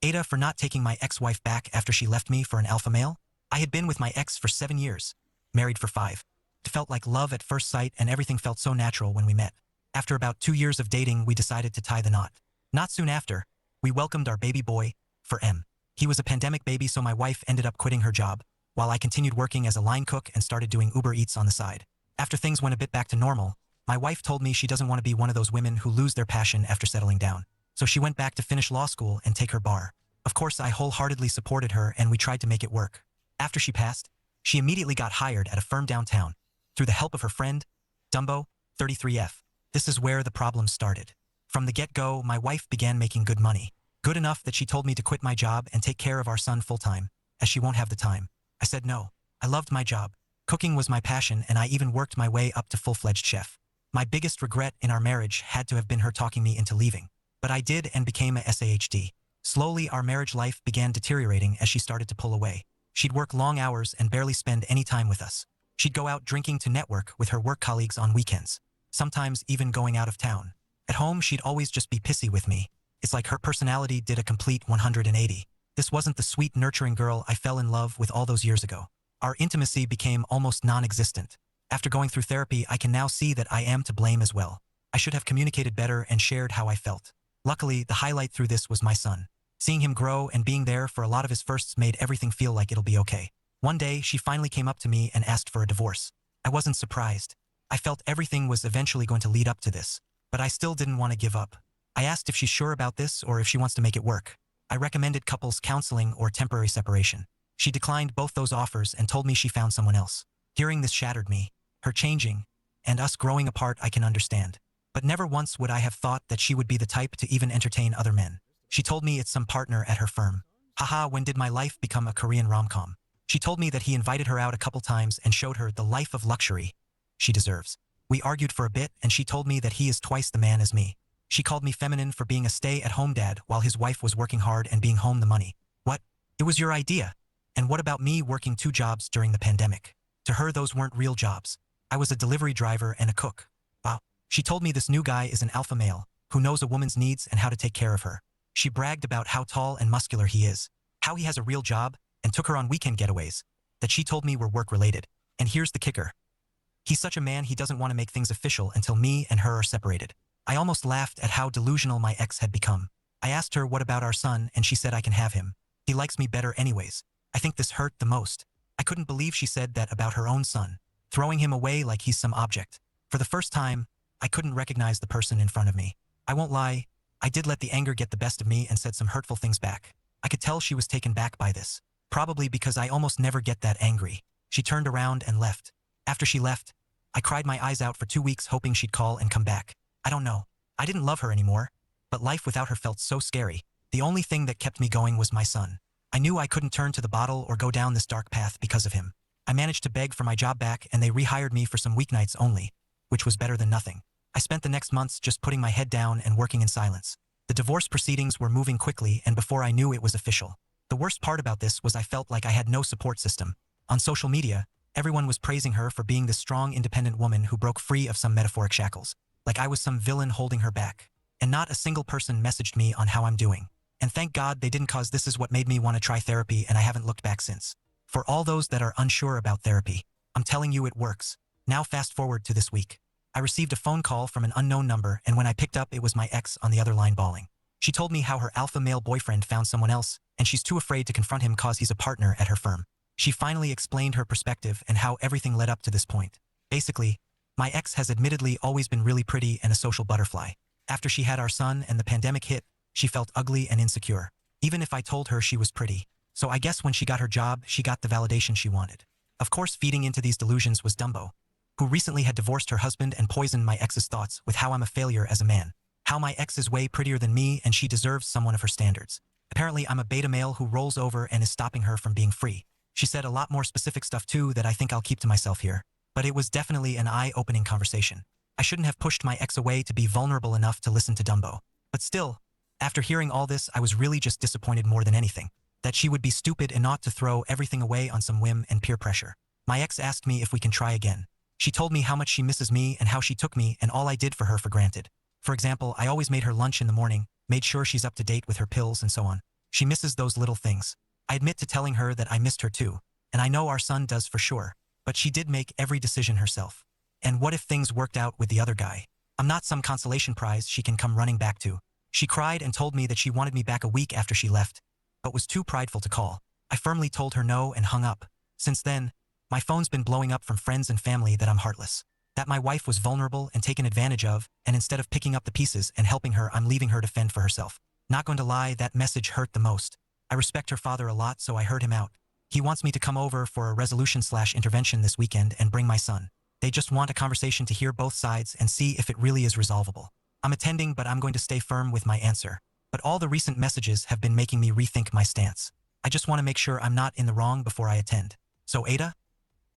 AITA for not taking my ex-wife back after she left me for an alpha male? I had been with my ex for 7 years, married for 5. It felt like love at first sight and everything felt so natural when we met. After about 2 years of dating, we decided to tie the knot. Not soon after, we welcomed our baby boy, for M. He was a pandemic baby, so my wife ended up quitting her job, while I continued working as a line cook and started doing Uber Eats on the side. After things went a bit back to normal, my wife told me she doesn't want to be one of those women who lose their passion after settling down. So she went back to finish law school and take her bar. Of course, I wholeheartedly supported her and we tried to make it work. After she passed, she immediately got hired at a firm downtown, through the help of her friend, Dumbo, 33F. This is where the problem started. From the get-go, my wife began making good money. Good enough that she told me to quit my job and take care of our son full-time, as she won't have the time. I said no. I loved my job. Cooking was my passion, and I even worked my way up to full-fledged chef. My biggest regret in our marriage had to have been her talking me into leaving. But I did and became a SAHD. Slowly, our marriage life began deteriorating as she started to pull away. She'd work long hours and barely spend any time with us. She'd go out drinking to network with her work colleagues on weekends, sometimes even going out of town. At home, she'd always just be pissy with me. It's like her personality did a complete 180. This wasn't the sweet, nurturing girl I fell in love with all those years ago. Our intimacy became almost non-existent. After going through therapy, I can now see that I am to blame as well. I should have communicated better and shared how I felt. Luckily, the highlight through this was my son. Seeing him grow and being there for a lot of his firsts made everything feel like it'll be okay. One day, she finally came up to me and asked for a divorce. I wasn't surprised. I felt everything was eventually going to lead up to this, but I still didn't want to give up. I asked if she's sure about this or if she wants to make it work. I recommended couples counseling or temporary separation. She declined both those offers and told me she found someone else. Hearing this shattered me. Her changing, and us growing apart I can understand. But never once would I have thought that she would be the type to even entertain other men. She told me it's some partner at her firm. Haha, when did my life become a Korean rom-com? She told me that he invited her out a couple times and showed her the life of luxury she deserves. We argued for a bit and she told me that he is twice the man as me. She called me feminine for being a stay-at-home dad while his wife was working hard and being home the money. What? It was your idea. And what about me working 2 jobs during the pandemic? To her, those weren't real jobs. I was a delivery driver and a cook. Wow. She told me this new guy is an alpha male who knows a woman's needs and how to take care of her. She bragged about how tall and muscular he is, how he has a real job, and took her on weekend getaways that she told me were work-related. And here's the kicker. He's such a man he doesn't want to make things official until me and her are separated. I almost laughed at how delusional my ex had become. I asked her what about our son and she said I can have him. He likes me better anyways. I think this hurt the most. I couldn't believe she said that about her own son, throwing him away like he's some object. For the first time, I couldn't recognize the person in front of me. I won't lie, I did let the anger get the best of me and said some hurtful things back. I could tell she was taken back by this. Probably because I almost never get that angry. She turned around and left. After she left, I cried my eyes out for 2 weeks hoping she'd call and come back. I don't know. I didn't love her anymore, but life without her felt so scary. The only thing that kept me going was my son. I knew I couldn't turn to the bottle or go down this dark path because of him. I managed to beg for my job back and they rehired me for some weeknights only, which was better than nothing. I spent the next months just putting my head down and working in silence. The divorce proceedings were moving quickly and before I knew it was official. The worst part about this was I felt like I had no support system. On social media, everyone was praising her for being this strong, independent woman who broke free of some metaphoric shackles. Like I was some villain holding her back. And not a single person messaged me on how I'm doing. And thank God they didn't, cause this is what made me want to try therapy and I haven't looked back since. For all those that are unsure about therapy, I'm telling you it works. Now fast forward to this week. I received a phone call from an unknown number and when I picked up it was my ex on the other line bawling. She told me how her alpha male boyfriend found someone else and she's too afraid to confront him cause he's a partner at her firm. She finally explained her perspective and how everything led up to this point. Basically, my ex has admittedly always been really pretty and a social butterfly. After she had our son and the pandemic hit, she felt ugly and insecure, even if I told her she was pretty. So I guess when she got her job, she got the validation she wanted. Of course, feeding into these delusions was Dumbo, who recently had divorced her husband and poisoned my ex's thoughts with how I'm a failure as a man. How my ex is way prettier than me and she deserves someone of her standards. Apparently, I'm a beta male who rolls over and is stopping her from being free. She said a lot more specific stuff too that I think I'll keep to myself here. But it was definitely an eye-opening conversation. I shouldn't have pushed my ex away to be vulnerable enough to listen to Dumbo. But still, after hearing all this, I was really just disappointed more than anything. That she would be stupid and not to throw everything away on some whim and peer pressure. My ex asked me if we can try again. She told me how much she misses me and how she took me and all I did for her for granted. For example, I always made her lunch in the morning, made sure she's up to date with her pills and so on. She misses those little things. I admit to telling her that I missed her too, and I know our son does for sure, but she did make every decision herself. And what if things worked out with the other guy? I'm not some consolation prize she can come running back to. She cried and told me that she wanted me back a week after she left, but was too prideful to call. I firmly told her no and hung up. Since then, my phone's been blowing up from friends and family that I'm heartless, that my wife was vulnerable and taken advantage of, and instead of picking up the pieces and helping her, I'm leaving her to fend for herself. Not going to lie, that message hurt the most. I respect her father a lot, so I heard him out. He wants me to come over for a resolution/intervention this weekend and bring my son. They just want a conversation to hear both sides and see if it really is resolvable. I'm attending, but I'm going to stay firm with my answer. But all the recent messages have been making me rethink my stance. I just want to make sure I'm not in the wrong before I attend. So AITA,